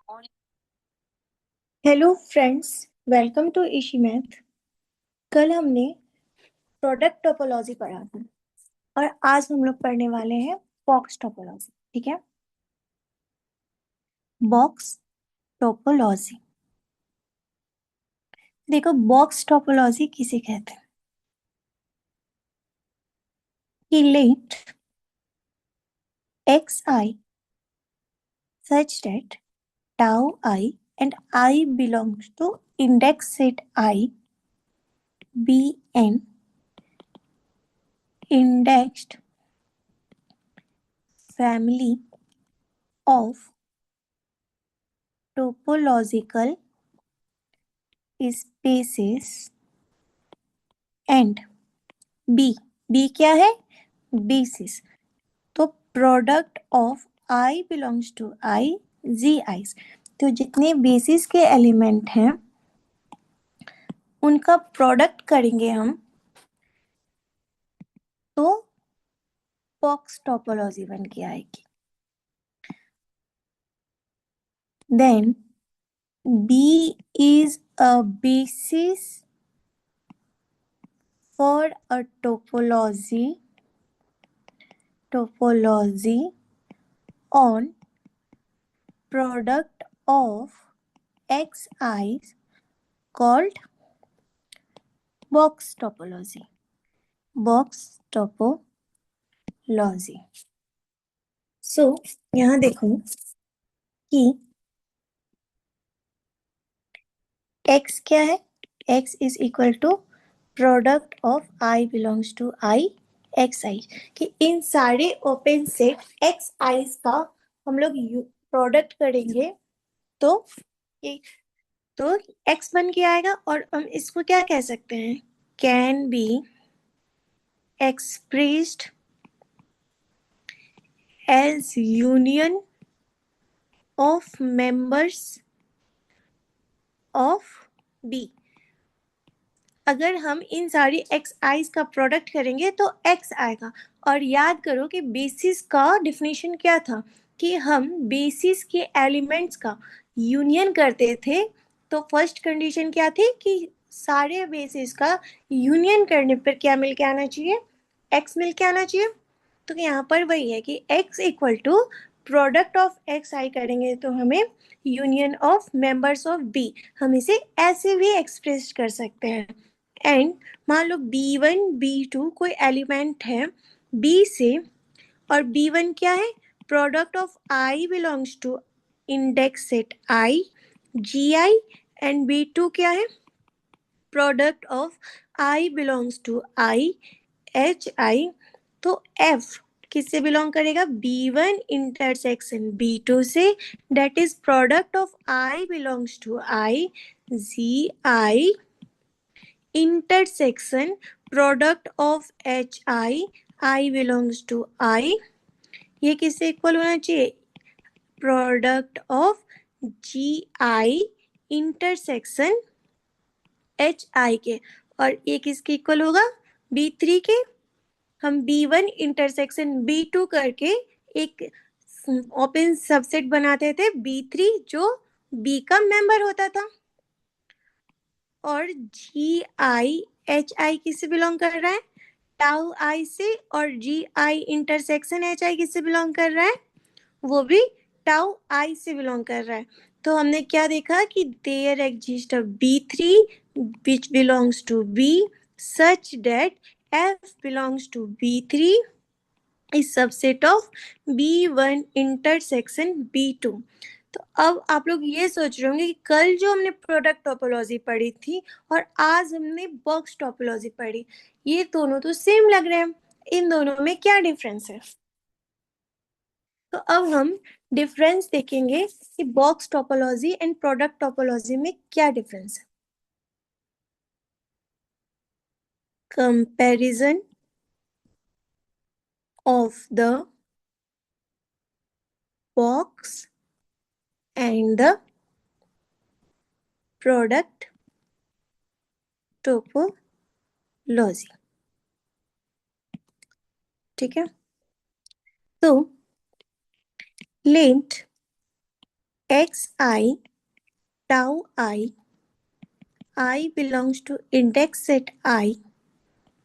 Hello friends, welcome to Ishi math. कल हमने product topology पढ़ा था और आज हम लोग पढ़ने वाले हैं बॉक्स टोपोलॉजी। ठीक है, बॉक्स टोपोलॉजी। देखो, बॉक्स टोपोलॉजी किसे कहते हैं? कि let X I such that tau I and I belongs to index set I be an indexed family of topological spaces and B B क्या है? बेसिस। तो product of I belongs to I G I's. तो जितने basis के element हैं उनका product करेंगे हम, तो बॉक्स टोपोलॉजी बन के आएगी। Then B is a basis for a topology on product of xi's called box topology. box topology. So यहाँ देखो कि x क्या है? x is equal to product of i belongs to i X I, कि इन सारे open set x I's का हम लोग प्रोडक्ट करेंगे तो तो x बन के आएगा। और हम इसको क्या कह सकते हैं? Can be expressed as union of members of B। अगर हम इन सारी एक्स आईज का प्रोडक्ट करेंगे तो x आएगा। और याद करो कि बेसिस का डिफिनेशन क्या था, कि हम बेसिस के एलिमेंट्स का यूनियन करते थे। तो फर्स्ट कंडीशन क्या थी कि सारे बेसिस का यूनियन करने पर क्या मिल के आना चाहिए? x मिल के आना चाहिए। तो यहाँ पर वही है कि x equal to product of X I करेंगे तो हमें union of members of B, हम इसे ऐसे भी एक्सप्रेस कर सकते हैं। एंड मान लो B1 B2 कोई एलिमेंट है B से, और B1 क्या है? Product of I belongs to index set I G I, and B2 क्या है? Product of I belongs to I H I. तो F किससे बिलोंग करेगा? B1 इंटरसेक्शन B2 से, that is product of I belongs to I G I intersection product of I belongs to I, ये किससे equal होना चाहिए? Product of GI intersection HI के। और ये किसके इक्वल होगा? B3 के। हम B1 इंटरसेक्शन B2 करके एक ओपन सबसेट बनाते थे B3, जो B का मेंबर होता था। और GI किससे बिलोंग कर रहा है? टाउ आई से। और GI इंटरसेक्शन HI किससे बिलोंग कर रहा है? वो भी टाउ आई से बिलोंग कर रहा है। तो हमने क्या देखा कि there exist a B3 which belongs to B such that F belongs to B3 is subset of B1 intersection B2। तो अब आप लोग ये सोच रहे होंगे कि कल जो हमने प्रोडक्ट टोपोलॉजी पढ़ी थी और आज हमने बॉक्स टोपोलॉजी पढ़ी, ये दोनों तो सेम लग रहे हैं, इन दोनों में क्या डिफरेंस है? तो अब हम डिफरेंस देखेंगे कि box topology and product topology में क्या डिफरेंस है। Comparison of the box and the product topology. ठीक है, तो late xi tau I belongs to index set I,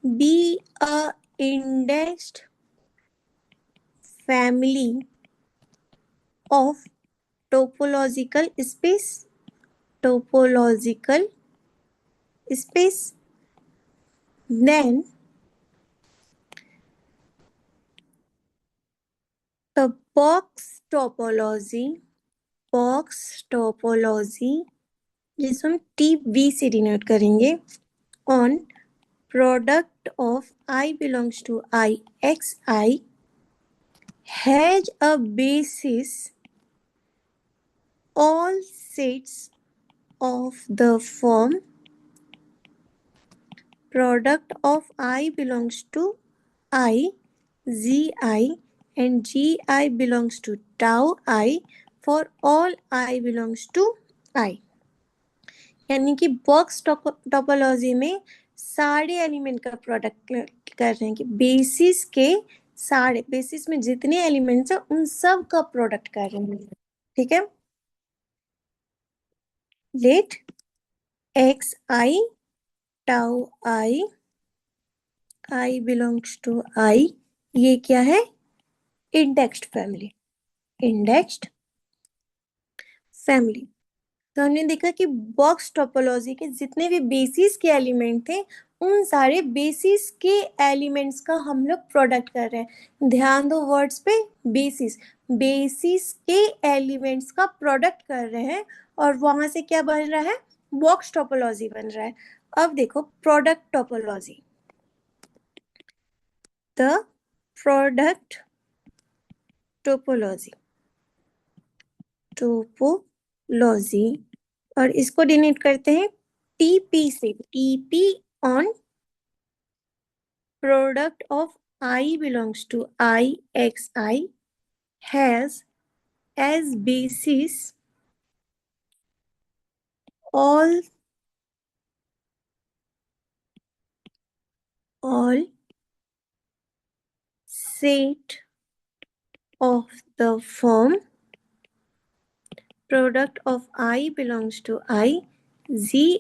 be a indexed family of topological space. Topological space. Then the box topology जिसको हम T V से denote करेंगे on product of I belongs to I xi has a basis all sets of the form product of I belongs to I zi and gi belongs to tau I for all I belongs to I. यानी कि box topology में सारे element का product कर रहे हैं कि basis में जितने एलिमेंट्स हैं उन सब का प्रोडक्ट कर रहे हैं. ठीक है. Let X I tau I belongs to I, ये क्या है? Indexed family. तो हमने देखा कि बॉक्स टोपोलॉजी के जितने भी बेसिस के एलिमेंट थे उन सारे बेसिस के एलिमेंट्स का हम लोग प्रोडक्ट कर रहे हैं. ध्यान दो वर्ड्स पे, बेसिस के एलिमेंट्स का प्रोडक्ट कर रहे हैं और वहां से क्या बन रहा है? बॉक्स टोपोलॉजी बन रहा है. अब देखो product topology. The product topology और इसको डिनोट करते हैं टीपी से. TP on product of I belongs to I xi has as basis all set of the form product of I belongs to I zi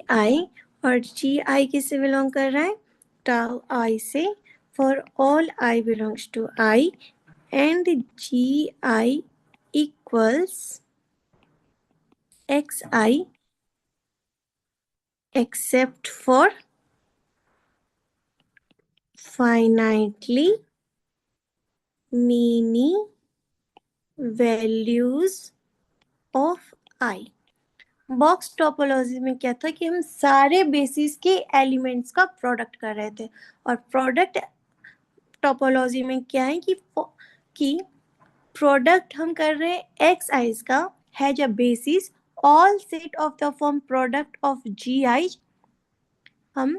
और gi किससे belong कर रहा है? tau I से. for all I belongs to I and gi equals xi except for finitely many values of I. Box topology में क्या था कि हम सारे बेसिस के एलिमेंट्स का प्रोडक्ट कर रहे थे और प्रोडक्ट टोपोलॉजी में क्या है कि प्रोडक्ट हम कर रहे हैं एक्स आईज का has a basis all set of the form product of G I's. हम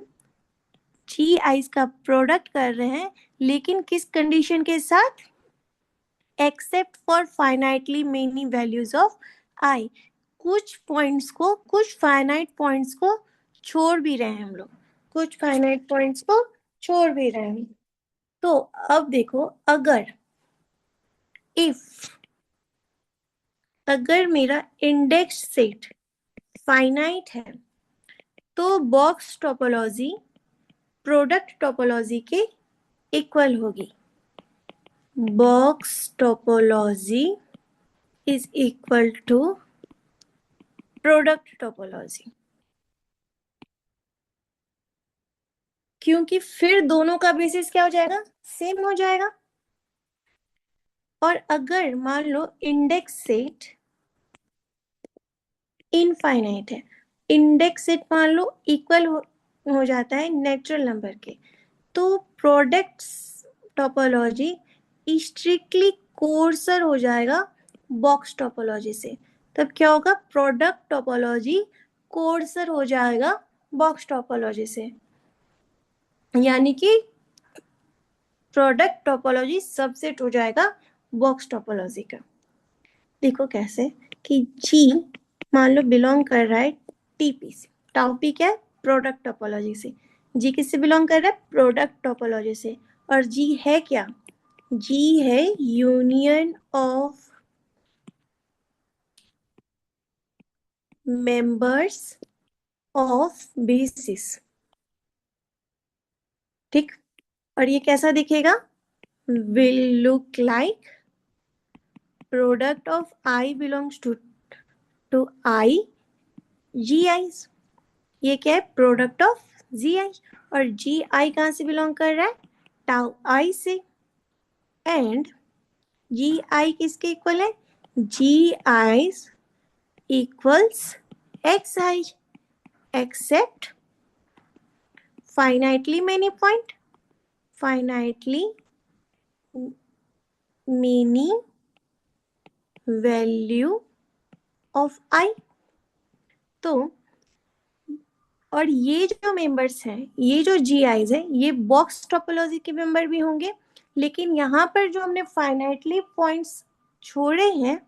जी आईज का प्रोडक्ट कर रहे हैं लेकिन किस कंडीशन के साथ? Except for finitely many values of I. कुछ फाइनाइट पॉइंट्स को छोड़ भी रहे हैं हम लोग. तो अब देखो, अगर मेरा इंडेक्स सेट फाइनाइट है तो बॉक्स टोपोलॉजी प्रोडक्ट टोपोलॉजी के इक्वल होगी. Box topology is equal to product topology, क्योंकि फिर दोनों का बेसिस क्या हो जाएगा? सेम हो जाएगा. और अगर मान लो इंडेक्स सेट इनफाइनाइट है, इंडेक्स सेट मान लो इक्वल हो जाता है नेचुरल नंबर के, तो प्रोडक्ट टोपोलॉजी स्ट्रिक्टली कोर्सर हो जाएगा बॉक्स टोपोलॉजी से. तब क्या होगा? प्रोडक्ट टोपोलॉजी कोर्सर हो जाएगा बॉक्स टोपोलॉजी से, यानी कि प्रोडक्ट टोपोलॉजी सबसेट हो जाएगा बॉक्स टोपोलॉजी का. देखो कैसे कि जी मान लो बिलोंग कर रहा है टीपी से. टाउ पी क्या है? प्रोडक्ट टोपोलॉजी से. जी किससे बिलोंग कर रहा है? प्रोडक्ट टोपोलॉजी से. और जी है क्या? जी है union of members of basis. ठीक। और ये कैसा दिखेगा? Will look like product of I belongs to I G I. ये क्या है? Product of G I. और जी आई कहाँ से बिलोंग कर रहा है? टाउ आई से। एंड जी आई किसके इक्वल है? G I equals X I, except finitely many point, finitely many value of I. तो और ये जो मेंबर्स हैं, ये जो जी आईज है, ये बॉक्स टोपोलॉजी के मेंबर भी होंगे, लेकिन यहाँ पर जो हमने फाइनाइटली पॉइंट्स छोड़े हैं,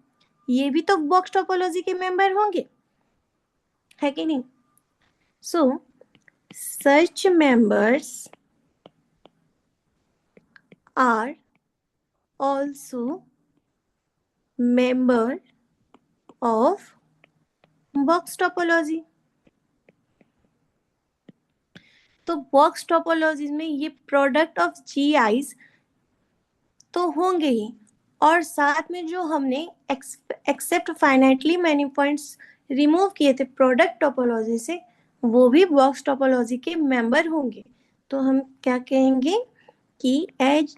ये भी तो बॉक्स टोपोलॉजी के मेंबर होंगे, है कि नहीं? सो such members are also member of box topology। तो बॉक्स टोपोलॉजी में ये प्रोडक्ट ऑफ जी आईज तो होंगे ही, और साथ में जो हमने except finitely many points remove किए थे प्रोडक्ट टोपोलॉजी से, वो भी बॉक्स टोपोलॉजी के मेंबर होंगे। तो हम क्या कहेंगे कि as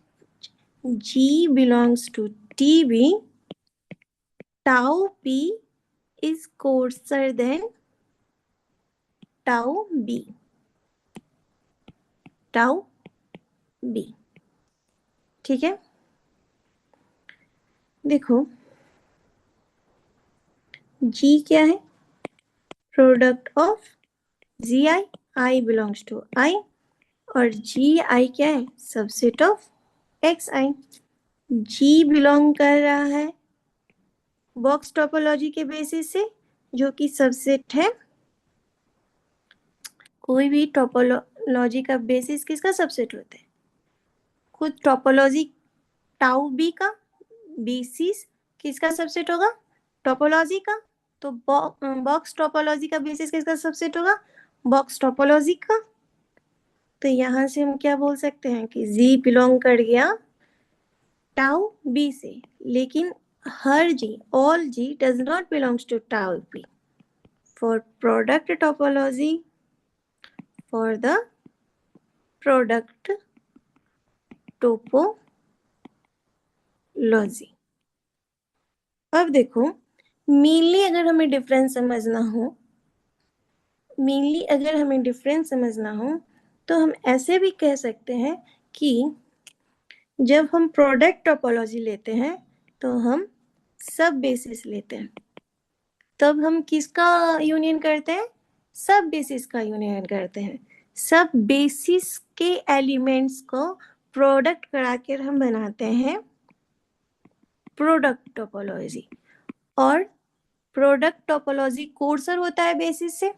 G belongs to T B, tau P is coarser than tau b, tau b। ठीक है, देखो g क्या है? Product of G I, I belongs to I, और जी आई क्या है? Subset of X I. G belong कर रहा है बॉक्स टोपोलॉजी के बेसिस से, जो कि सबसेट है। कोई भी टोपोलॉजी का बेसिस किसका सबसेट होता है? खुद टोपोलॉजी टाउ बी का बेसिस किसका सबसेट होगा? टोपोलॉजी का। तो बॉक्स टोपोलॉजी का बेसिस किसका सबसेट होगा? बॉक्स टोपोलॉजी का। तो यहां से हम क्या बोल सकते हैं कि जी बिलोंग कर गया टाउ बी से, लेकिन हर G, all G does not belongs to tau B. For product topology, for the product topology. अब देखो, मेनली अगर हमें डिफरेंस समझना हो, मेनली अगर हमें डिफरेंस समझना हो, तो हम ऐसे भी कह सकते हैं कि जब हम प्रोडक्ट टोपोलॉजी लेते हैं तो हम सब बेसिस लेते हैं। तब हम किसका यूनियन करते हैं? सब बेसिस का यूनियन करते हैं। सब बेसिस के एलिमेंट्स को प्रोडक्ट कराकर हम बनाते हैं प्रोडक्ट टोपोलॉजी। और प्रोडक्ट टोपोलॉजी कोर्सर होता है बेसिस से,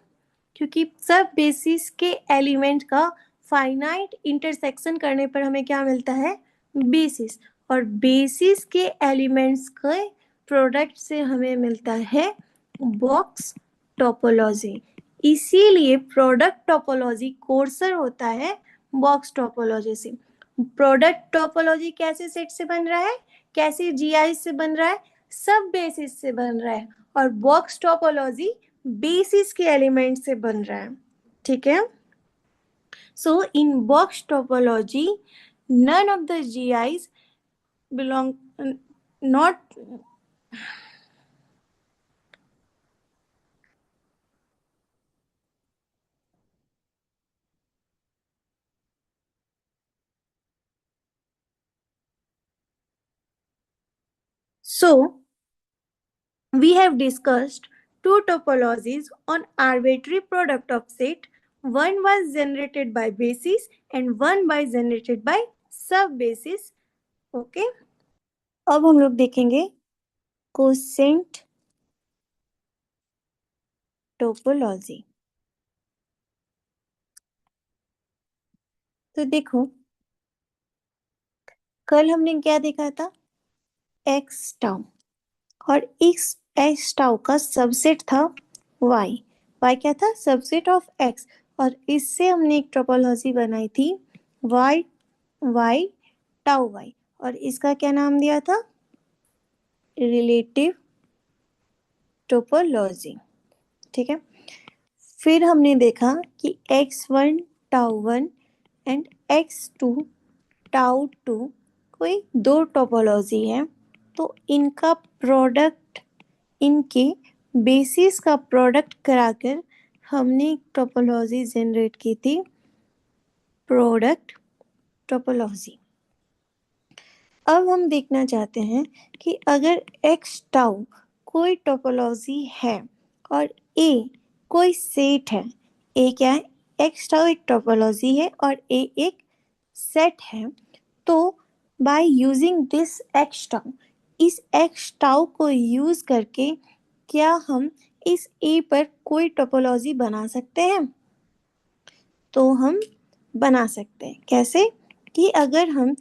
क्योंकि सब बेसिस के एलिमेंट का फाइनाइट इंटरसेक्शन करने पर हमें क्या मिलता है? बेसिस। और बेसिस के एलिमेंट्स के प्रोडक्ट से हमें मिलता है बॉक्स टोपोलॉजी। इसीलिए प्रोडक्ट टोपोलॉजी कोर्सर होता है बॉक्स टोपोलॉजी से। प्रोडक्ट टोपोलॉजी कैसे सेट से बन रहा है? कैसे जीआई से बन रहा है? सब बेसिस से बन रहा है। और बॉक्स टोपोलॉजी बेसिस के एलिमेंट से बन रहा है। ठीक है, so in box topology none of the GIs belong, not, so we have discussed two topologies on arbitrary product of set. One was generated by basis and one by generated by sub basis. Okay, अब हम लोग देखेंगे quotient topology. तो देखो, कल हमने क्या देखा था? एक्स टाउ, और इस एच टाउ का सबसेट था वाई। वाई क्या था? Subset of x. और इससे हमने एक टोपोलॉजी बनाई थी, वाई वाई टाउ वाई, और इसका क्या नाम दिया था? Relative topology. ठीक है। फिर हमने देखा कि x1 tau one and x2 tau two कोई दो टोपोलॉजी है, तो इनका प्रोडक्ट, इनके बेसिस का प्रोडक्ट कराकर हमने एक टोपोलॉजी जनरेट की थी, प्रोडक्ट टोपोलॉजी। अब हम देखना चाहते हैं कि अगर x टाउ कोई टोपोलॉजी है और a कोई सेट है, a क्या है? x टाउ एक टोपोलॉजी है और a एक सेट है, तो by using this x tau, इस x टाउ को यूज करके क्या हम इस a पर कोई टोपोलॉजी बना सकते हैं? तो हम बना सकते हैं। कैसे? कि अगर हम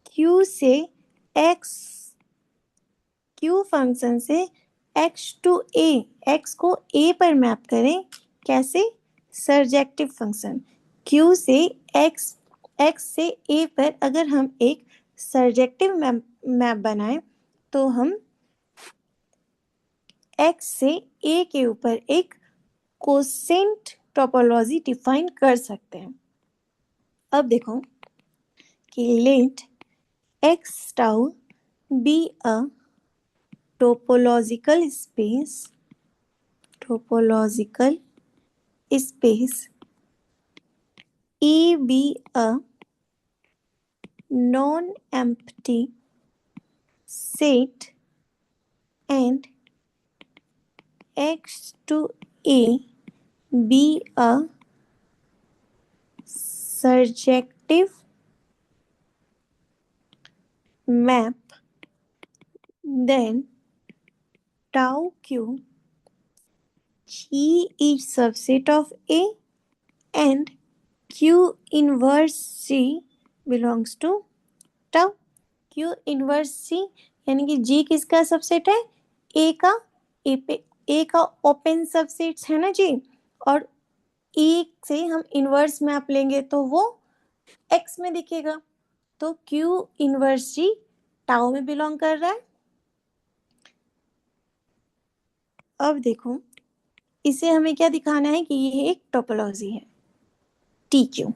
q से x, q फंक्शन से x टू a, x को a पर मैप करें। कैसे? Surjective function. q से x, x से a पर अगर हम एक सर्जेक्टिव मैप बनाएं, तो हम x से a के ऊपर एक कोसेंट टोपोलॉजी डिफाइन कर सकते हैं। अब देखो कि let x tau B a topological space, topological space A be a non-empty set and x to A be a surjective map, then tau q G is subset of A and Q inverse C belongs to tau। Q inverse C यानी कि G किसका subset है? A का। A पे A का open subsets है ना जी, और A से हम इनवर्स मैप लेंगे तो वो X में दिखेगा, तो Q इनवर्स G टाउ में बिलोंग कर रहा है। अब देखो, इसे हमें क्या दिखाना है कि ये एक टोपोलॉजी है TQ,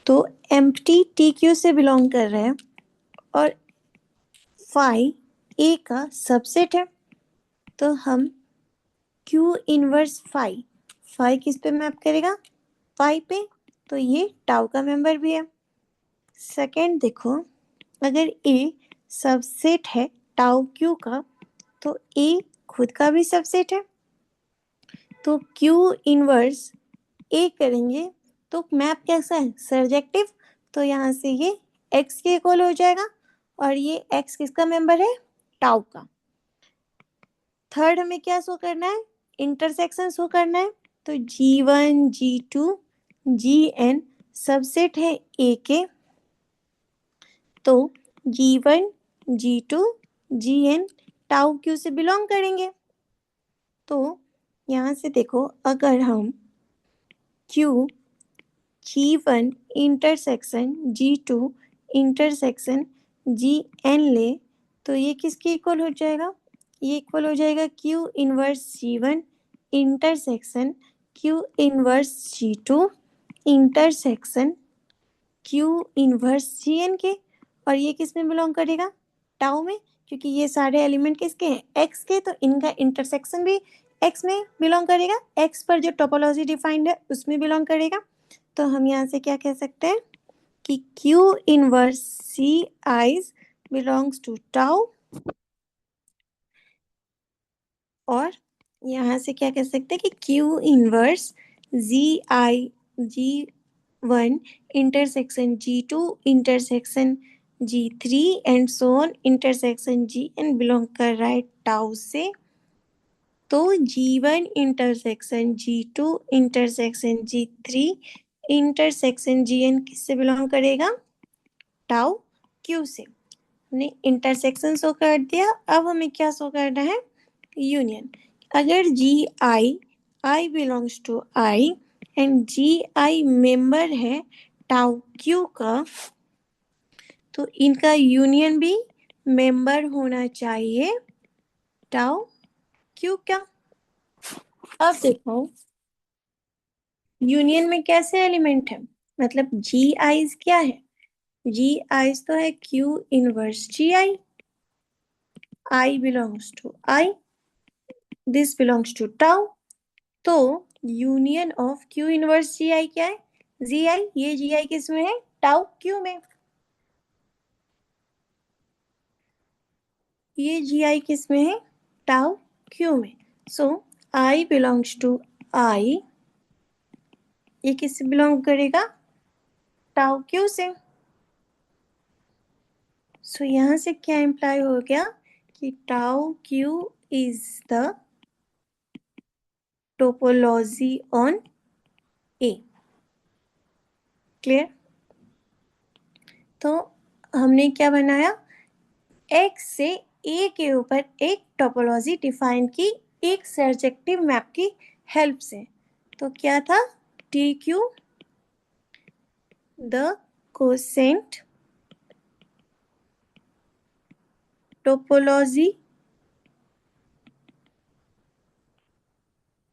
तो एम्प्टी TQ से बिलोंग कर रहा है और फाई A का सबसेट है, तो हम Q इनवर्स फाई, फाई किस पे मैप करेगा? फाई पे, तो ये टाउ का मेंबर भी है। सेकंड देखो, अगर A सबसेट है टाउ Q का, तो A खुद का भी सबसेट है, तो Q इनवर्स A करेंगे तो मैप कैसा है? सर्जेक्टिव, तो यहाँ से ये X के इक्वल हो जाएगा और ये X किसका मेंबर है? टाउ का। थर्ड हमें क्या शो करना है? इंटरसेक्शन शो करना है, तो G1 G2 Gn सबसेट है A के, तो G1 G2 Gn tau Q से बिलोंग करेंगे। तो यहाँ से देखो, अगर हम Q G1 intersection G2 intersection Gn ले, तो ये किसके इक्वल हो जाएगा? ये इक्वल हो जाएगा Q inverse G1 intersection Q inverse G2 intersection Q inverse Gn के, और ये किस में बिलोंग करेगा? टाउ में, क्योंकि ये सारे एलिमेंट किसके हैं? X के, तो इनका इंटरसेक्शन भी X में बिलोंग करेगा, X पर जो टोपोलॉजी डिफाइंड है उसमें बिलोंग करेगा। तो हम यहाँ से क्या कह सकते हैं कि Q inverse C I's belongs to tau, और यहाँ से क्या कह सकते हैं कि Q inverse G1 intersection G2 intersection G3 and so on intersection Gn belong कर रहा है टाउ से, तो G1 intersection G2 intersection G3 intersection Gn किससे बिलोंग करेगा? टाउ Q से। हमने इंटरसेक्शन शो कर दिया, अब हमें क्या शो करना है? यूनियन, अगर I belongs to I and I member है टाउ क्यू का, तो इनका यूनियन भी मेंबर होना चाहिए टाउ क्यू का। अब देखो यूनियन में कैसे एलिमेंट है, मतलब जी आईज क्या है, जी आईज तो है Q inverse G I belongs to I, this belongs to tau. तो union of Q inverse G I क्या है, जी आई, ये जी आई किस में है, टाउ क्यू में, ये जी आई किस में है, टाउ क्यू में। सो आई बिलोंग्स टू आई, ये किससे बिलोंग करेगा, टाउ क्यू से। सो यहां से क्या इंप्लाई हो गया कि tau Q is the topology on A. Clear. तो हमने क्या बनाया, एक्स से ए के ऊपर एक टोपोलॉजी डिफाइन की एक सर्जेक्टिव मैप की हेल्प से। तो क्या था, T Q the quotient topology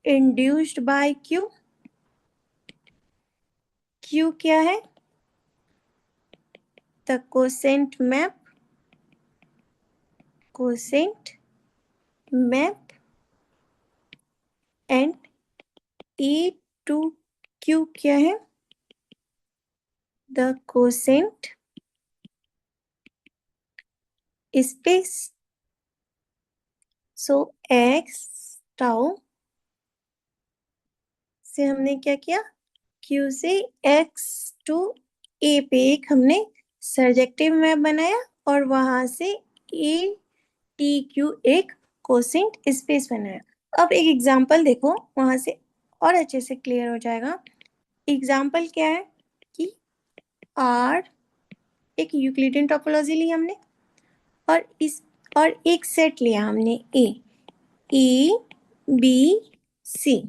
induced by Q. Q क्या है, the quotient map, quotient map and A to Q क्या है, the quotient space. So X tau से हमने क्या किया, क्यू से एक्स टू ए पे एक हमने सर्जेक्टिव मैप बनाया और वहां से ए टी क्यू एक कोसेंट स्पेस बनाया। अब एक एग्जांपल देखो, वहां से और अच्छे से क्लियर हो जाएगा। एग्जांपल क्या है कि आर एक यूक्लिडियन टोपोलॉजी ली हमने और इस और एक सेट लिया हमने ए बी सी।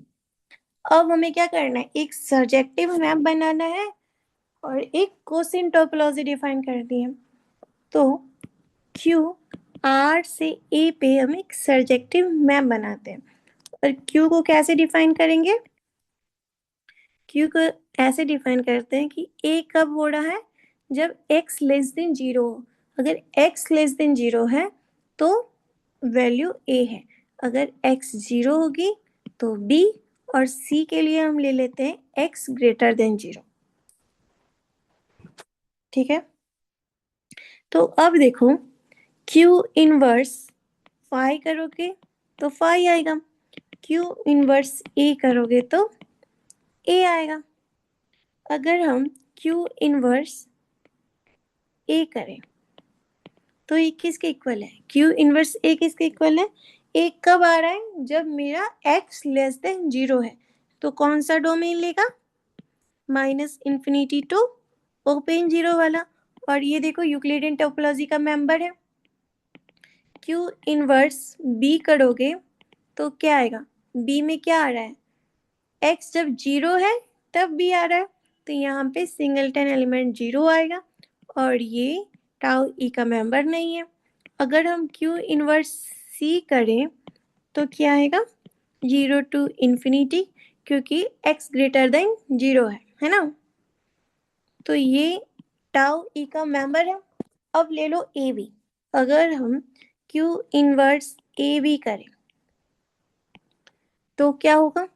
अब हमें क्या करना है, एक सर्जेक्टिव मैप बनाना है और एक कोसिन टोपोलॉजी डिफाइन कर दी है। तो क्यू आर से ए पे हम एक सर्जेक्टिव मैप बनाते हैं और क्यू को कैसे डिफाइन करेंगे, क्यू को ऐसे डिफाइन करते हैं कि ए कब हो रहा है, जब x लेस देन जीरो हो। अगर x लेस देन जीरो है तो वैल्यू a है, अगर x जीरो होगी तो b, और c के लिए हम ले लेते हैं x ग्रेटर देन जीरो। ठीक है। तो अब देखो Q इनवर्स फाई करोगे तो फाई आएगा, Q इनवर्स A करोगे तो A आएगा। अगर हम Q इनवर्स A करें तो ये किसके इक्वल है, Q इनवर्स A किसके इक्वल है, A कब आ रहा है, जब मेरा x लेस देन जीरो है। तो कौन सा डोमेन लेगा, minus infinity to open zero वाला। और ये देखो यूक्लिडियन टोपोलॉजी का मेंबर है। Q इनवर्स B करोगे तो क्या आएगा, B में क्या आ रहा है, x जब जीरो है तब भी आ रहा है, तो यहाँ पे सिंगलटन एलिमेंट जीरो आएगा और ये टाउ ई का मेंबर नहीं है। अगर हम Q इनवर्स C करें तो क्या आएगा, जीरो टू इंफिनिटी, क्योंकि x ग्रेटर देन जीरो है ना। तो ये टाउ ई का मेंबर है। अब ले लो ए बी, अगर हम Q इनवर्स ए बी करें तो क्या होगा,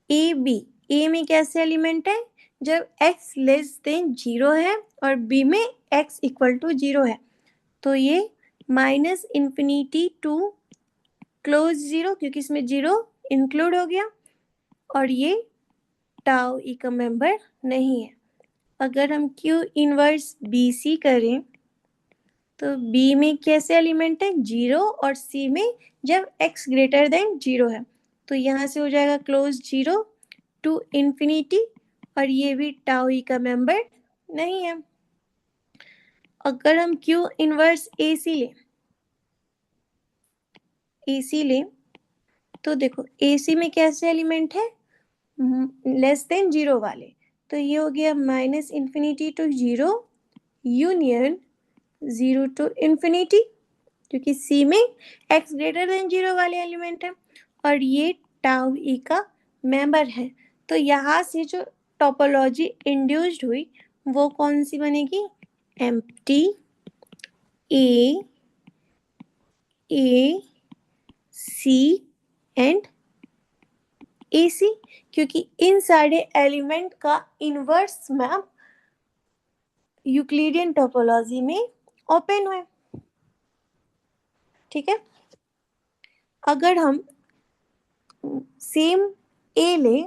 ए बी, ए में कैसे एलिमेंट है, जब x लेस देन जीरो है और b में x इक्वल टू जीरो है। तो ये minus infinity to close zero, क्योंकि इसमें जीरो इंक्लूड हो गया, और ये टाउ ई का मेंबर नहीं है। अगर हम Q इनवर्स बी सी करें तो B में कैसे एलिमेंट है, जीरो, और C में जब x ग्रेटर देन जीरो है। तो यहाँ से हो जाएगा क्लोज जीरो टू इंफिनिटी, और ये भी टाउ ई का मेंबर नहीं है। अगर हम Q इनवर्स AC लें तो देखो AC में कैसे एलिमेंट है, लेस देन जीरो वाले, तो ये हो गया minus infinity to zero union zero to infinity, क्योंकि C में x ग्रेटर देन जीरो वाले एलिमेंट है, और ये टाउ ई का मेंबर है। तो यहाँ से जो टोपोलॉजी इंड्यूस्ड हुई वो कौन सी बनेगी, empty A A C and A सी, क्योंकि इन सारे एलिमेंट का इनवर्स मैप यूक्लिडियन टोपोलॉजी में ओपन हुए। ठीक है, अगर हम सेम ए ले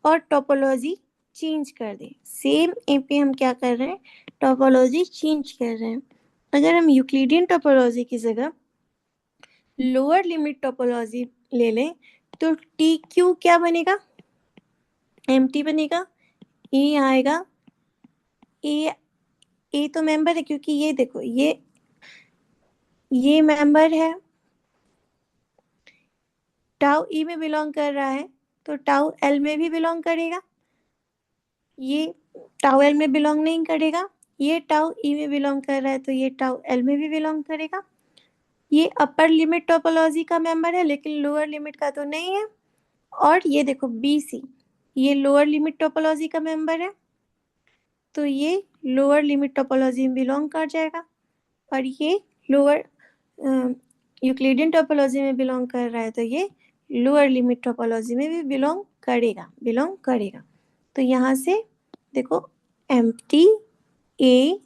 और टोपोलॉजी चेंज कर दें, सेम ए पे हम क्या कर रहे हैं, टोपोलॉजी चेंज कर रहे हैं। अगर हम यूक्लिडियन टोपोलॉजी की जगह लोअर लिमिट टोपोलॉजी ले लें तो टी क्यू क्या बनेगा, एम टी बनेगा, ए आएगा, ए ए तो मेंबर है, क्योंकि ये देखो ये मेंबर है, टाउ ई में बिलोंग कर रहा है तो टाउ एल में भी बिलोंग करेगा, ये टाउ एल में बिलोंग नहीं करेगा, ये टाउ ई में बिलोंग कर रहा है तो ये टाउ एल में भी बिलोंग करेगा। ये अपर लिमिट टोपोलॉजी का मेंबर है लेकिन लोअर लिमिट का तो नहीं है। और ये देखो बी सी, ये लोअर लिमिट टोपोलॉजी का मेंबर है तो ये लोअर लिमिट टोपोलॉजी में बिलोंग कर जाएगा, और ये लोअर यूक्लिडियन टोपोलॉजी में बिलोंग कर रहा है तो ये लोअर लिमिट टोपोलॉजी में भी बिलोंग करेगा। तो यहाँ से देखो empty A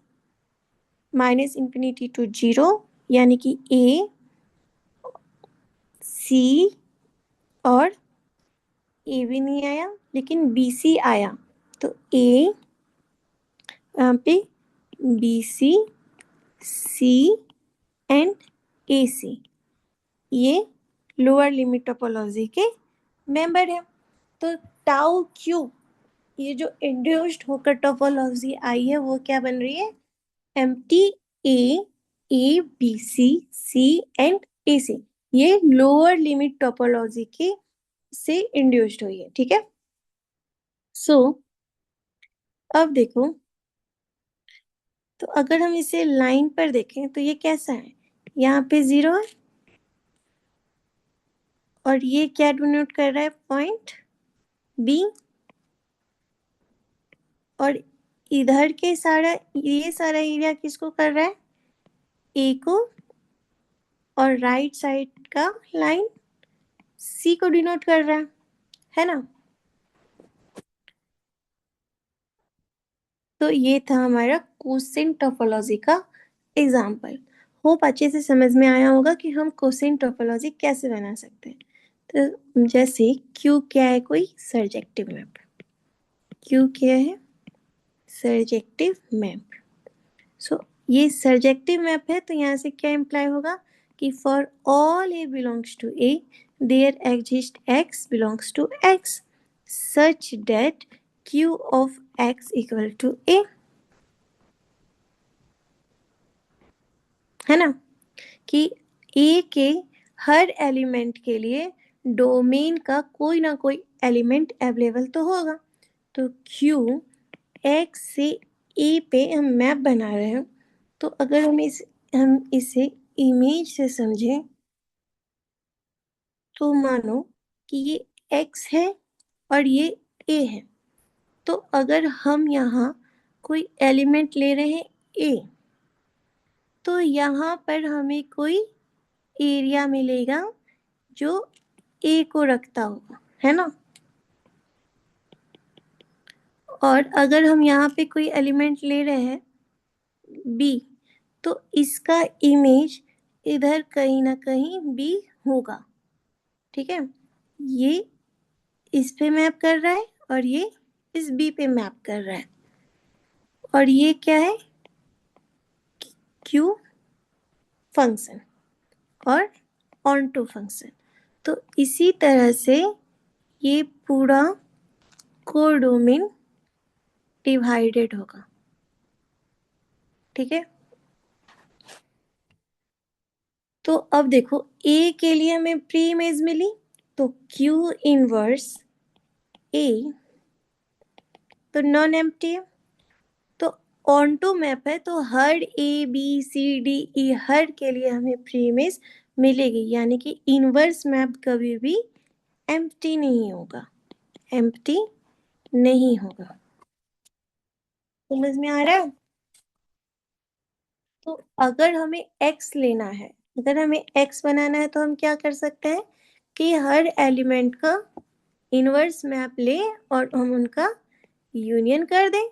minus infinity to zero, यानी कि ए सी और ए भी नहीं आया लेकिन बी सी आया, तो ए यहाँ पे B C and A C ये लोअर लिमिट टोपोलॉजी के मेंबर है। तो टाउ क्यू ये जो इंड्यूस्ड होकर टोपोलॉजी आई है वो क्या बन रही है, empty A B C and A C, ये लोअर लिमिट टोपोलॉजी के से इंड्यूस्ड हुई है। ठीक है, सो अब देखो, तो अगर हम इसे लाइन पर देखें तो ये कैसा है, यहाँ पे जीरो है और ये क्या डिनोट कर रहा है, पॉइंट बी, और इधर के सारा ये सारा एरिया किसको कर रहा है, ए को, और राइट साइड का लाइन सी को डिनोट कर रहा है ना। तो ये था हमारा कोसेन टोपोलॉजी का एग्जाम्पल। होप अच्छे से समझ में आया होगा कि हम कोसेन टोपोलॉजी कैसे बना सकते हैं। तो जैसे क्यू क्या है, कोई सर्जेक्टिव मैप, क्यू क्या है, सर्जेक्टिव मैप। सो ये सर्जेक्टिव मैप है तो यहाँ से क्या इम्प्लाई होगा कि for all A belongs to A there exist X belongs to X such that Q of X equal to A, है ना, कि ए के हर एलिमेंट के लिए डोमेन का कोई ना कोई एलिमेंट अवेलेबल तो होगा। तो क्यू एक्स से ए पे हम मैप बना रहे हैं, तो अगर हम इसे इमेज से समझें तो मानो कि ये एक्स है और ये ए है, तो अगर हम यहाँ कोई एलिमेंट ले रहे हैं ए, तो यहाँ पर हमें कोई एरिया मिलेगा जो ए को रखता होगा, है ना। और अगर हम यहाँ पे कोई एलिमेंट ले रहे हैं बी, तो इसका इमेज इधर कहीं ना कहीं बी होगा। ठीक है, ये इस पे मैप कर रहा है और ये इस बी पे मैप कर रहा है, और ये क्या है, क्यू फंक्शन और ऑन टू फंक्शन। तो इसी तरह से ये पूरा कोडोमेन डिवाइडेड होगा। ठीक है, तो अब देखो ए के लिए हमें प्री इमेज मिली तो Q इनवर्स A तो नॉन एम्प्टी है, तो ऑन टू मैप है, तो हर ABCDE हर के लिए हमें प्रीमिस मिलेगी, यानी कि इनवर्स मैप कभी भी एम्प्टी नहीं होगा, एम्प्टी नहीं होगा। समझ में आ रहा है? तो अगर हमें x लेना है, अगर हमें x बनाना है, तो हम क्या कर सकते हैं कि हर एलिमेंट का इनवर्स मैप ले और हम उनका यूनियन कर दें।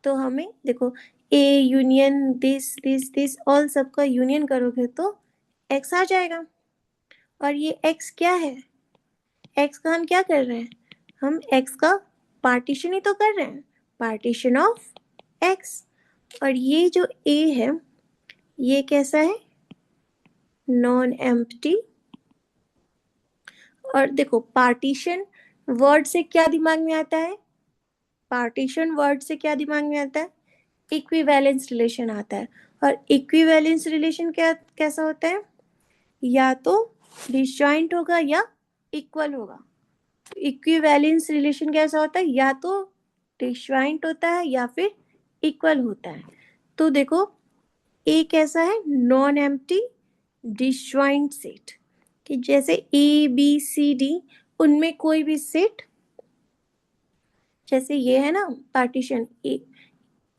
तो हमें देखो A union this this this all सबका यूनियन करोगे तो x आ जाएगा। और ये x क्या है, x का हम क्या कर रहे हैं, हम x का पार्टीशन ही तो कर रहे हैं, पार्टीशन ऑफ x। और ये जो A है ये कैसा है, नॉन एम्प्टी। और देखो पार्टीशन वर्ड से क्या दिमाग में आता है, पार्टीशन वर्ड से क्या दिमाग में आता है, इक्विवेलेंस रिलेशन आता है। और इक्विवेलेंस रिलेशन क्या कैसा होता है, या तो डिसजॉइंट होगा या इक्वल होगा। इक्विवेलेंस रिलेशन कैसा होता है, या तो डिसजॉइंट होता है या फिर इक्वल होता है। तो देखो ए कैसा है, नॉन एम्प्टी डिसजॉइंट सेट, कि जैसे ABCD उनमें कोई भी सेट, जैसे ये है ना पार्टीशन ए,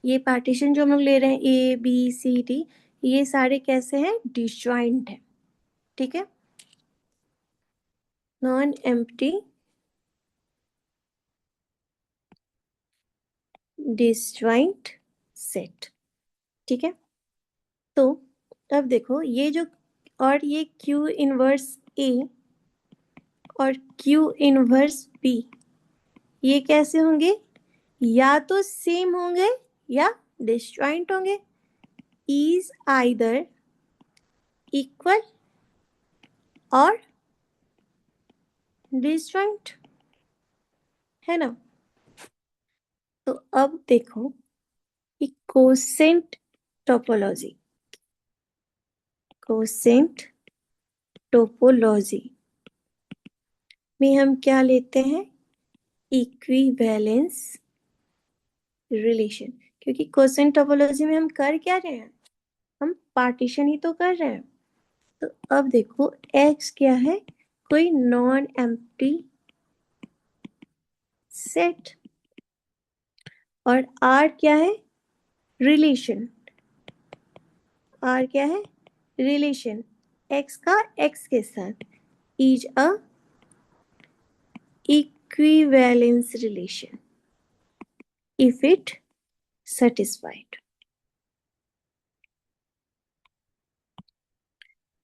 ये पार्टीशन जो हम लोग ले रहे हैं ABCD, ये सारे कैसे हैं, डिसजॉइंट है। ठीक है, नॉन एम्प्टी डिसजॉइंट सेट। ठीक है, तो अब देखो ये जो, और ये Q इनवर्स A और Q इनवर्स B ये कैसे होंगे, या तो सेम होंगे या डिसजॉइंट होंगे, इज आइदर इक्वल और डिसजॉइंट, है ना। तो अब देखो कोसेंट टोपोलॉजी, कोसेंट टोपोलॉजी में हम क्या लेते हैं, इक्विवेलेंस रिलेशन, क्योंकि कोसेंट टोपोलॉजी में हम कर क्या रहे हैं, हम पार्टीशन ही तो कर रहे हैं। तो अब देखो x क्या है, कोई नॉन एम्प्टी सेट, और r क्या है, रिलेशन, r क्या है, रिलेशन x का x के साथ, is a equivalence relation if it satisfied।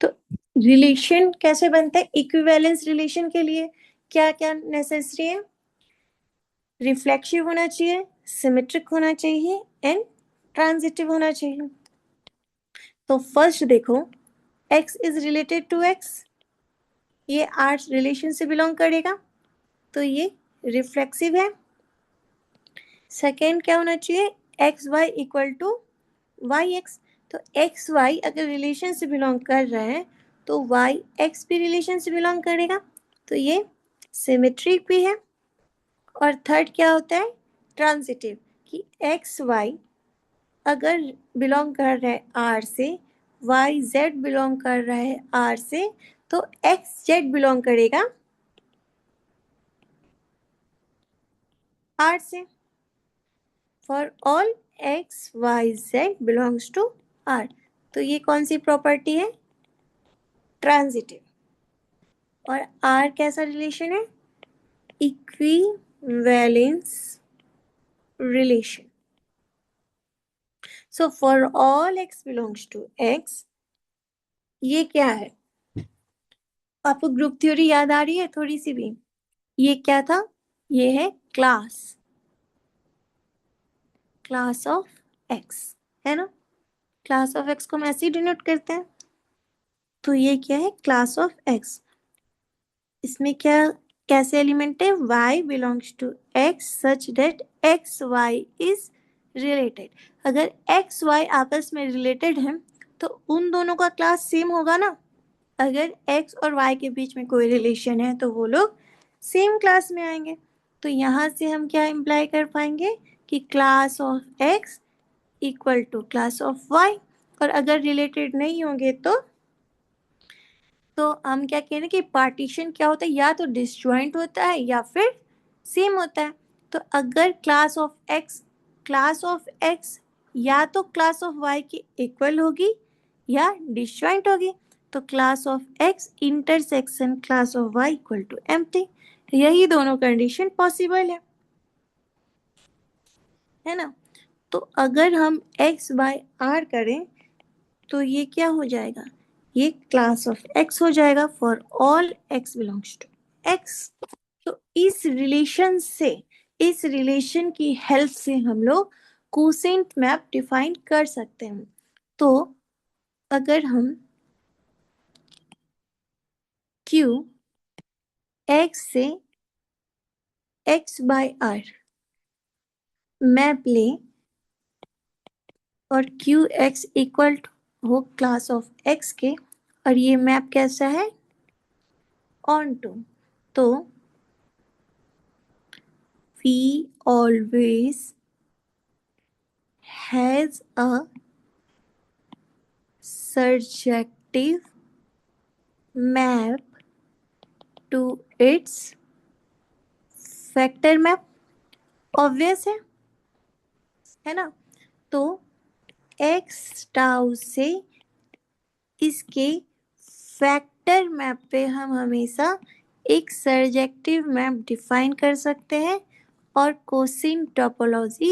तो रिलेशन कैसे बनता है, इक्विवेलेंस रिलेशन के लिए क्या क्या नेसेसरी है, रिफ्लेक्सिव होना चाहिए, सिमेट्रिक होना चाहिए एंड ट्रांजिटिव होना चाहिए। तो फर्स्ट देखो x is related to x, ये r रिलेशन से बिलोंग करेगा, तो ये रिफ्लेक्सिव है। सेकेंड क्या होना चाहिए, X Y equal to Y X, तो एक्स वाई अगर रिलेशन से बिलोंग कर रहे हैं तो वाई एक्स भी रिलेशन से बिलोंग करेगा, तो ये सिमेट्रिक भी है। और थर्ड क्या होता है, ट्रांजिटिव, कि एक्स वाई अगर बिलोंग कर रहा है आर से, वाई जेड बिलोंग कर रहा है आर से, तो एक्स जेड बिलोंग करेगा आर से, for all X Y Z belongs to R. तो ये कौन सी प्रॉपर्टी है, ट्रांजिटिव। और आर कैसा रिलेशन है, equivalence relation. So for all X belongs to X, ये क्या है, आपको ग्रुप थ्योरी याद आ रही है थोड़ी सी भी, ये क्या था, ये है क्लास, क्लास ऑफ एक्स, है ना, क्लास ऑफ एक्स को हम ऐसे ही डिनोट करते हैं। तो ये क्या है, क्लास ऑफ एक्स, इसमें क्या कैसे एलिमेंट है, y belongs to x such that X Y is related. अगर एक्स वाई आपस में रिलेटेड हैं तो उन दोनों का क्लास सेम होगा ना, अगर x और y के बीच में कोई रिलेशन है तो वो लोग सेम क्लास में आएंगे। तो यहाँ से हम क्या इम्प्लाई कर पाएंगे कि class of x equal to class of y। और अगर रिलेटेड नहीं होंगे तो हम क्या कह रहे हैं कि पार्टीशन क्या होता है, या तो डिसजॉइंट होता है या फिर सेम होता है। तो अगर क्लास ऑफ एक्स या तो क्लास ऑफ वाई की इक्वल होगी या डिसजॉइंट होगी, तो class of X intersection class of Y equal to empty. यही दोनों कंडीशन पॉसिबल है ना। तो अगर हम x बाय आर करें तो ये क्या हो जाएगा, ये क्लास ऑफ x हो जाएगा for all x belongs to x। तो इस रिलेशन की हेल्प से हम लोग कोसेंट मैप डिफाइन कर सकते हैं। तो अगर हम q x से x बाय आर मैप ले और क्यू एक्स इक्वल हो क्लास ऑफ x के, और ये मैप कैसा है, ऑन टू, तो V always has a surjective map to its factor map. Obvious है ना। तो x टाउ से इसके फैक्टर मैप पे हम हमेशा एक सर्जेक्टिव मैप डिफाइन कर सकते हैं और कोसिन टोपोलॉजी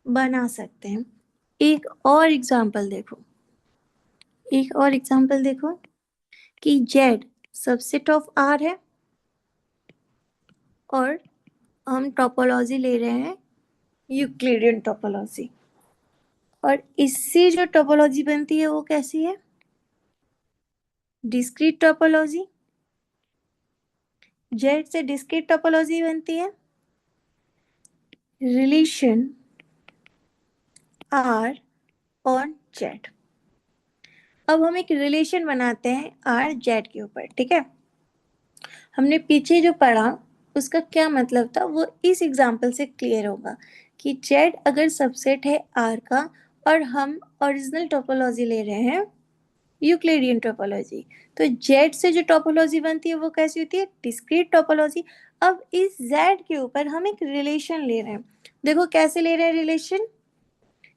बना सकते हैं। एक और एग्जांपल देखो कि Z सबसेट ऑफ R है और हम टोपोलॉजी ले रहे हैं यूक्लिडियन टोपोलॉजी, और इससे जो टोपोलॉजी बनती है वो कैसी है, डिस्क्रीट टोपोलॉजी। जेड से डिस्क्रीट टोपोलॉजी बनती है रिलेशन आर और जेड। अब हम एक रिलेशन बनाते हैं आर जेड के ऊपर, ठीक है। हमने पीछे जो पढ़ा उसका क्या मतलब था वो इस एग्जाम्पल से क्लियर होगा कि जेड अगर सबसेट है आर का और हम ओरिजिनल टोपोलॉजी ले रहे हैं यूक्लिडियन टोपोलॉजी, तो जेड से जो टोपोलॉजी बनती है वो कैसी होती है, डिस्क्रीट टोपोलॉजी। अब इस जेड के ऊपर हम एक रिलेशन ले रहे हैं। देखो कैसे ले रहे हैं रिलेशन,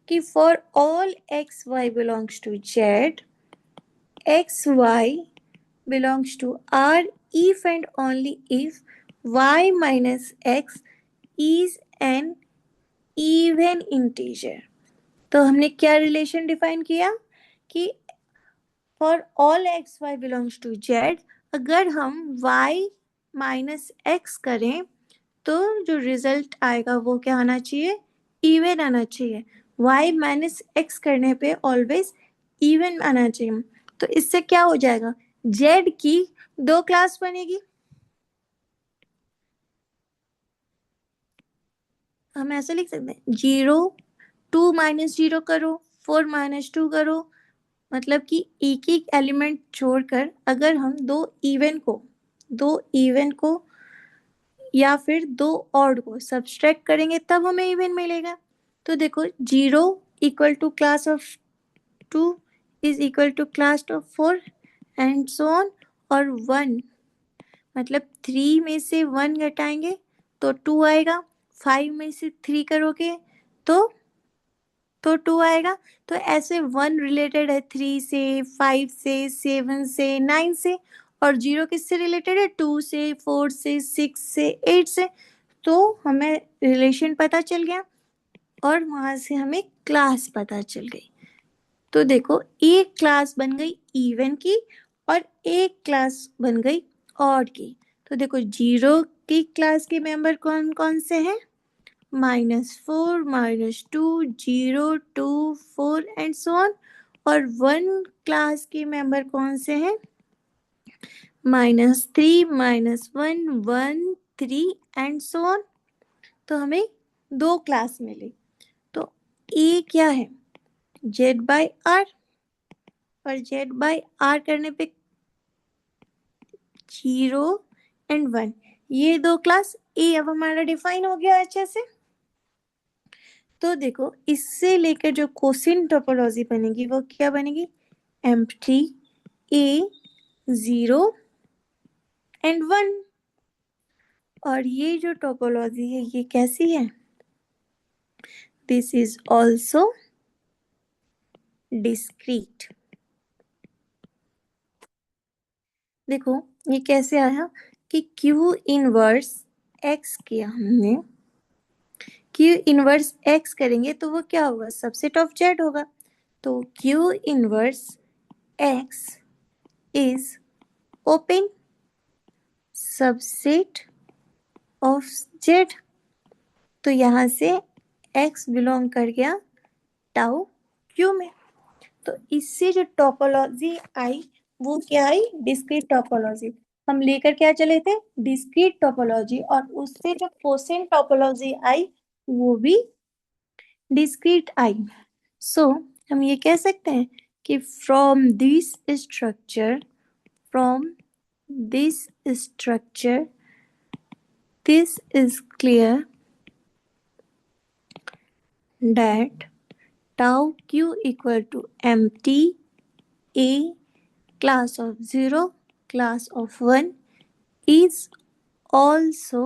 कि for all X Y belongs to Z, X Y belongs to R if and only if y minus x is an even integer। तो हमने क्या रिलेशन डिफाइन किया कि for all X Y belongs to Z, अगर हम y minus x करें तो जो रिजल्ट आएगा वो क्या आना चाहिए, इवन आना चाहिए। y माइनस एक्स करने पे ऑलवेज इवन आना चाहिए। तो इससे क्या हो जाएगा, z की दो क्लास बनेगी। हम ऐसे लिख सकते हैं 0 2 - 0 करो, 4 - 2 करो, मतलब कि एक एक एलिमेंट छोड़कर अगर हम दो इवन को या फिर दो ऑड को सब्सट्रैक्ट करेंगे तब हमें इवन मिलेगा। तो देखो 0 equal to class of 2 is equal to class of 4 and so on. और 1 मतलब 3 में से 1 घटाएंगे तो 2 आएगा, 5 में से 3 करोगे तो 2 आएगा। तो ऐसे 1 रिलेटेड है 3 से, 5 से, 7 से, 9 से, और 0 किससे रिलेटेड है, 2 से, 4 से, 6 से, 8 से। तो हमें रिलेशन पता चल गया और वहां से हमें क्लास पता चल गई। तो देखो एक क्लास बन गई इवन की और एक क्लास बन गई ऑड की। तो देखो 0 की क्लास के मेंबर कौन कौन से हैं, -4 -2 0 2 4 एंड सो ऑन। और 1 क्लास के मेंबर कौन से हैं, -3 -1 1 3 एंड सो ऑन। तो हमें दो क्लास मिली। तो ए क्या है, जेड बाय आर, और जेड बाय आर करने पे 0 एंड 1, ये दो क्लास ए अब हमारा डिफाइन हो गया अच्छे से। तो देखो इससे लेकर जो कोसिन टोपोलॉजी बनेगी वो क्या बनेगी, एम्प्टी ए 0 एंड 1। और ये जो टोपोलॉजी है ये कैसी है, दिस इज ऑल्सो डिस्क्रीट। देखो ये कैसे आया कि Q इनवर्स X किया हमने, Q इनवर्स X करेंगे तो वो क्या होगा, सबसेट ऑफ Z होगा। तो Q inverse X is open subset of Z। तो यहाँ से X बिलोंग कर गया टाउ Q में। तो इससे जो टोपोलॉजी आई वो क्या आई, डिस्क्रीट टोपोलॉजी। हम लेकर क्या चले थे, डिस्क्रीट टोपोलॉजी, और उससे जो कोसेंट टोपोलॉजी आई वो भी डिस्क्रीट आई। सो हम ये कह सकते हैं कि from this structure this is clear that tau q equal to empty a class of 0 class of 1 is also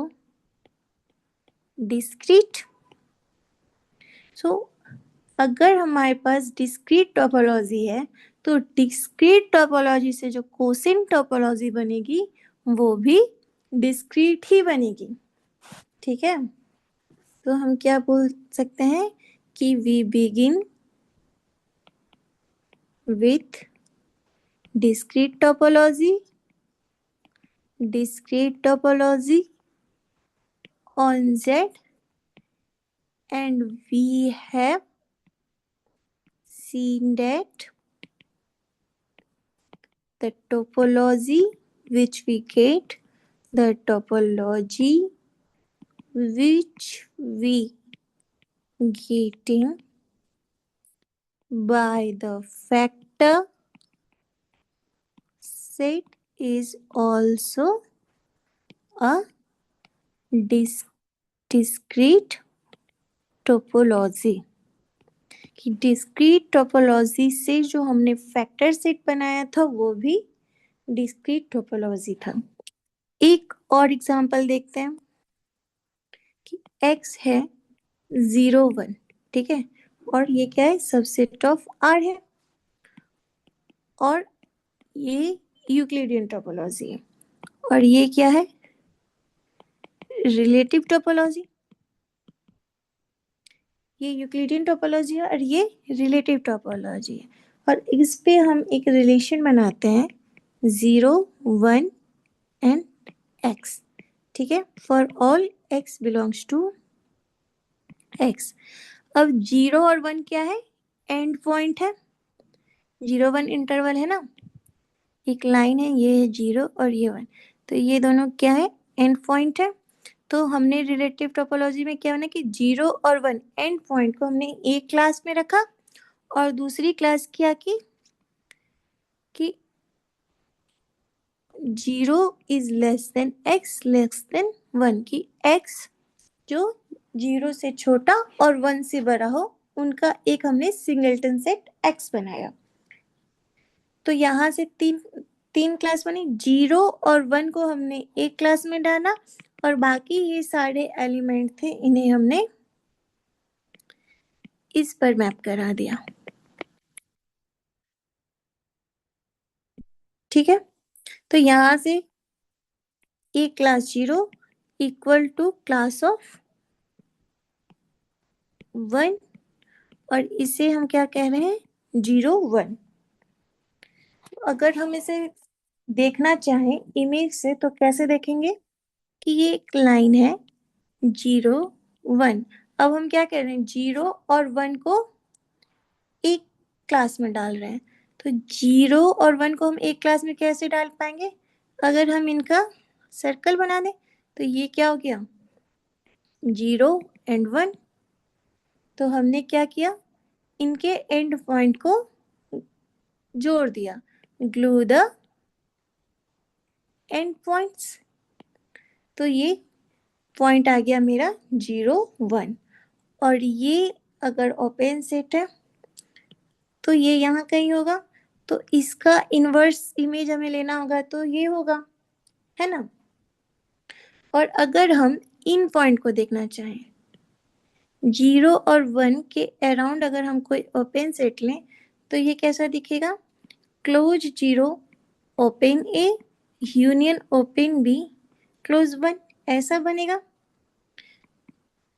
discrete। So अगर हमारे पास डिस्क्रीट टोपोलॉजी है तो डिस्क्रीट टोपोलॉजी से जो कोसेंट टोपोलॉजी बनेगी वो भी डिस्क्रीट ही बनेगी। ठीक है, तो हम क्या बोल सकते हैं कि we begin with discrete topology on Z, and we have seen that the topology which we get getting by the factor set is also a discrete topology। कि डिस्क्रीट टोपोलॉजी से जो हमने फैक्टर सेट बनाया था वो भी discrete topology था। एक और एग्जांपल देखते हैं कि x है 0 1, ठीक है, और ये क्या है, सबसेट ऑफ R है, और ये यूक्लिडियन टोपोलॉजी है, और ये क्या है, रिलेटिव टोपोलॉजी। ये यूक्लिडियन टोपोलॉजी है और ये रिलेटिव टोपोलॉजी है, और इस पे हम एक रिलेशन बनाते हैं 0 1 एंड x, ठीक है, for all x belongs to x। अब 0 और 1 क्या है, एंड पॉइंट है, 0 1 इंटरवल है ना, एक लाइन है, ये है 0 और ये 1, तो ये दोनों क्या है, एंड पॉइंट है। तो हमने रिलेटिव टोपोलॉजी में क्या होना कि 0 और 1 एंड पॉइंट को हमने एक क्लास में रखा और दूसरी क्लास क्या की कि 0 is less than x less than 1, की x जो 0 से छोटा और 1 से बड़ा हो उनका एक हमने सिंगलटन सेट x बनाया। तो यहाँ से तीन क्लास बनी, 0 और 1 को हमने एक क्लास में डाला और बाकी ये सारे एलिमेंट थे इन्हें हमने इस पर मैप करा दिया। ठीक है, तो यहाँ से एक class 0 equal to class of 1, और इसे हम क्या कह रहे हैं, 0 1। अगर हम इसे देखना चाहें इमेज से तो कैसे देखेंगे कि ये एक लाइन है 0 1। अब हम क्या कर रहे हैं, 0 और 1 को एक क्लास में डाल रहे हैं, तो 0 और 1 को हम एक क्लास में कैसे डाल पाएंगे, अगर हम इनका सर्कल बना दें तो ये क्या हो गया, 0 एंड 1। तो हमने क्या किया, इनके एंड पॉइंट को जोड़ दिया, ग्लू द एंड पॉइंट्स, तो ये पॉइंट आ गया मेरा 0 1, और ये अगर ओपन सेट है तो ये यहाँ कहीं होगा, तो इसका इनवर्स इमेज हमें लेना होगा, तो ये होगा, है ना। और अगर हम इन पॉइंट को देखना चाहें, 0 और 1 के अराउंड अगर हम कोई ओपन सेट लें तो ये कैसा दिखेगा, close 0 open A union open be close 1, ऐसा बनेगा।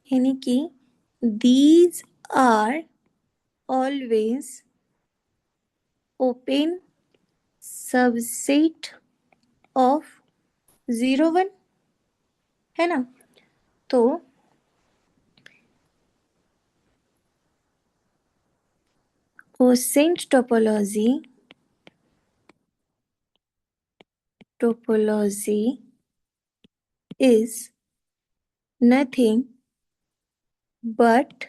यानी कि these are always open subset of 0 1, है ना। तो quotient topology is nothing but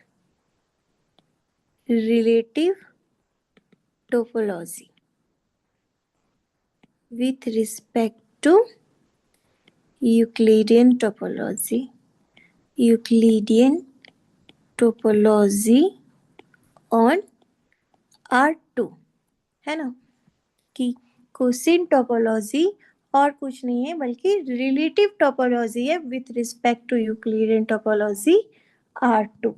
relative topology with respect to Euclidean topology on R2, है ना। कि क्वोशेंट टोपोलॉजी और कुछ नहीं है बल्कि रिलेटिव टोपोलॉजी है with respect to Euclidean topology R2।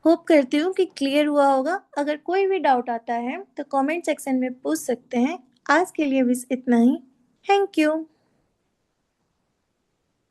Hope करती हूँ कि क्लियर हुआ होगा। अगर कोई भी डाउट आता है तो कमेंट सेक्शन में पूछ सकते हैं। आज के लिए बस इतना ही। Thank you.